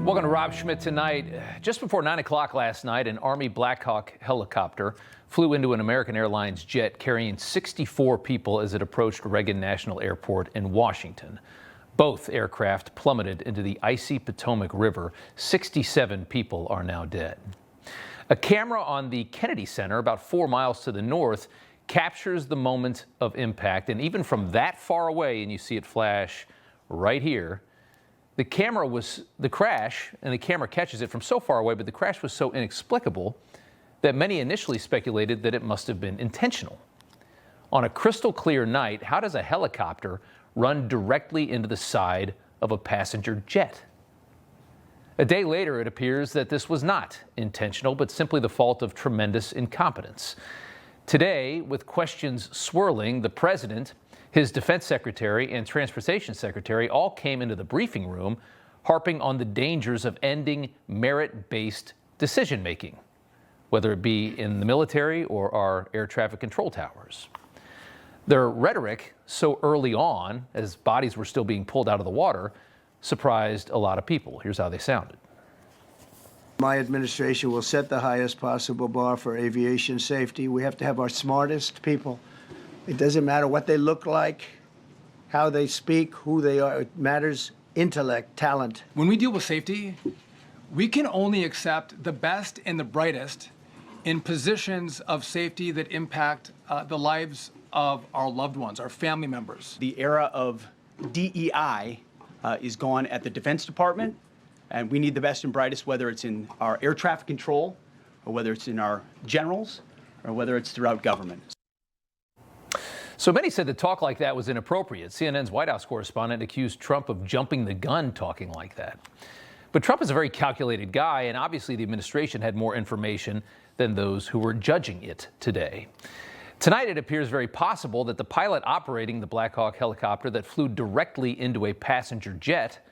Welcome to Rob Schmitt Tonight. Just before 9 o'clock last night, an Army Black Hawk helicopter flew into an American Airlines jet carrying 64 people as it approached Reagan National Airport in Washington. Both aircraft plummeted into the icy Potomac River. 67 people are now dead. A camera on the Kennedy Center, about 4 miles to the north, captures the moment of impact. And even from that far away, and you see it flash right here, the crash, and the camera catches it from so far away, but the crash was so inexplicable that many initially speculated that it must have been intentional. On a crystal clear night, how does a helicopter run directly into the side of a passenger jet? A day later, it appears that this was not intentional, but simply the fault of tremendous incompetence. Today, with questions swirling, the president, his defense secretary, and transportation secretary all came into the briefing room, harping on the dangers of ending merit-based decision-making, whether it be in the military or our air traffic control towers. Their rhetoric so early on, as bodies were still being pulled out of the water, surprised a lot of people. Here's how they sounded. My administration will set the highest possible bar for aviation safety. We have to have our smartest people. It doesn't matter what they look like, how they speak, who they are. It matters intellect, talent. When we deal with safety, we can only accept the best and the brightest in positions of safety that impact the lives of our loved ones, our family members. The era of DEI is gone at the Defense Department, and we need the best and brightest, whether it's in our air traffic control, or whether it's in our generals, or whether it's throughout government. So many said that talk like that was inappropriate. CNN's White House correspondent accused Trump of jumping the gun talking like that. But Trump is a very calculated guy, and obviously the administration had more information than those who were judging it today. Tonight, it appears very possible that the pilot operating the Black Hawk helicopter that flew directly into a passenger jet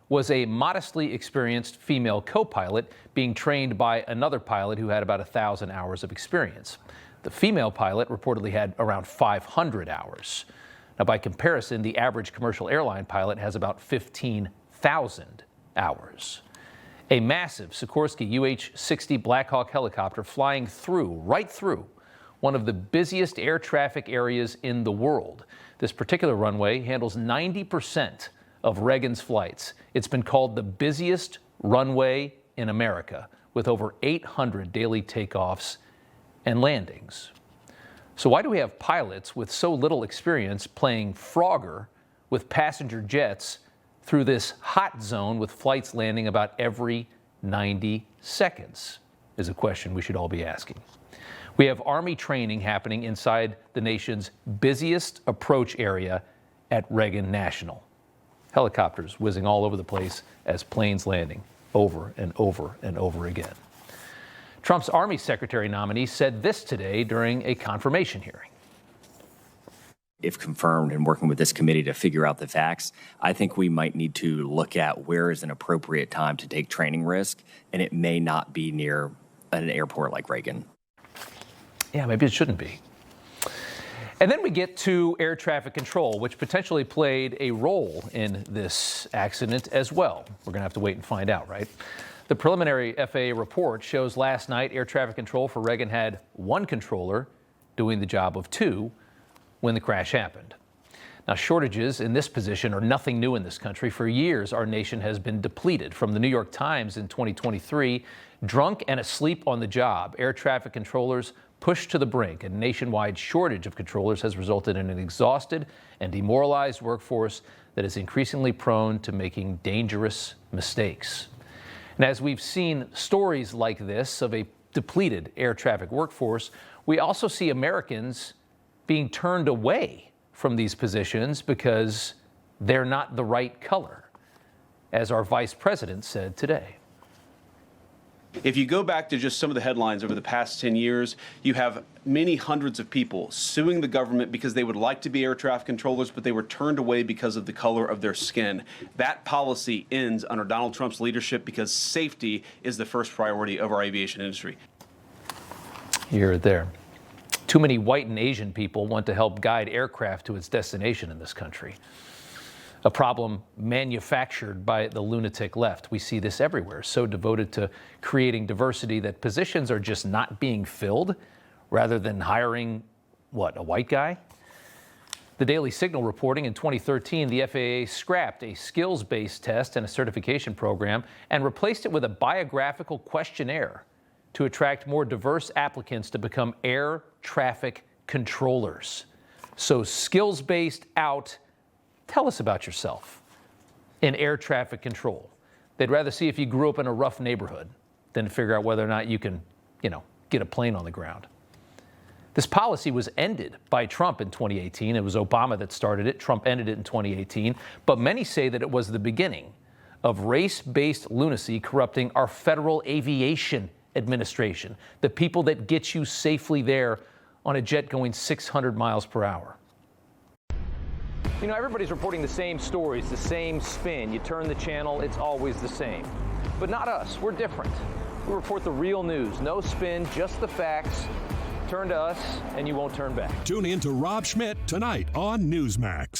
was a modestly experienced female co-pilot being trained by another pilot who had about 1,000 hours of experience. The female pilot reportedly had around 500 hours. Now, by comparison, the average commercial airline pilot has about 15,000 hours. A massive Sikorsky UH-60 Black Hawk helicopter flying right through one of the busiest air traffic areas in the world. This particular runway handles 90% of Reagan's flights. It's been called the busiest runway in America, with over 800 daily takeoffs and landings. So why do we have pilots with so little experience playing Frogger with passenger jets through this hot zone with flights landing about every 90 seconds, is a question we should all be asking. We have Army training happening inside the nation's busiest approach area at Reagan National. Helicopters whizzing all over the place as planes landing over and over and over again. Trump's Army Secretary nominee said this today during a confirmation hearing. If confirmed and working with this committee to figure out the facts, I think we might need to look at where is an appropriate time to take training risk, and it may not be near an airport like Reagan. Yeah, maybe it shouldn't be. And then we get to air traffic control, which potentially played a role in this accident as well. We're going to have to wait and find out, right? The preliminary FAA report shows last night air traffic control for Reagan had one controller doing the job of two when the crash happened. Now, shortages in this position are nothing new in this country. For years, our nation has been depleted. From the New York Times in 2023, drunk and asleep on the job, air traffic controllers pushed to the brink. A nationwide shortage of controllers has resulted in an exhausted and demoralized workforce that is increasingly prone to making dangerous mistakes. And as we've seen stories like this of a depleted air traffic workforce, we also see Americans being turned away from these positions because they're not the right color, as our vice president said today. If you go back to just some of the headlines over the past 10 years, you have many hundreds of people suing the government because they would like to be air traffic controllers, but they were turned away because of the color of their skin. That policy ends under Donald Trump's leadership because safety is the first priority of our aviation industry. You're there. Too many white and Asian people want to help guide aircraft to its destination in this country. a problem manufactured by the lunatic left. We see this everywhere, so devoted to creating diversity that positions are just not being filled rather than hiring, what, a white guy? The Daily Signal reporting in 2013, the FAA scrapped a skills-based test and a certification program and replaced it with a biographical questionnaire to attract more diverse applicants to become air traffic controllers. So skills-based out. Tell us about yourself in air traffic control. They'd rather see if you grew up in a rough neighborhood than figure out whether or not you can, get a plane on the ground. This policy was ended by Trump in 2018. It was Obama that started it. Trump ended it in 2018. But many say that it was the beginning of race-based lunacy corrupting our Federal Aviation Administration, the people that get you safely there on a jet going 600 miles per hour. Everybody's reporting the same stories, the same spin. You turn the channel, it's always the same. But not us. We're different. We report the real news. No spin, just the facts. Turn to us, and you won't turn back. Tune in to Rob Schmitt Tonight on Newsmax.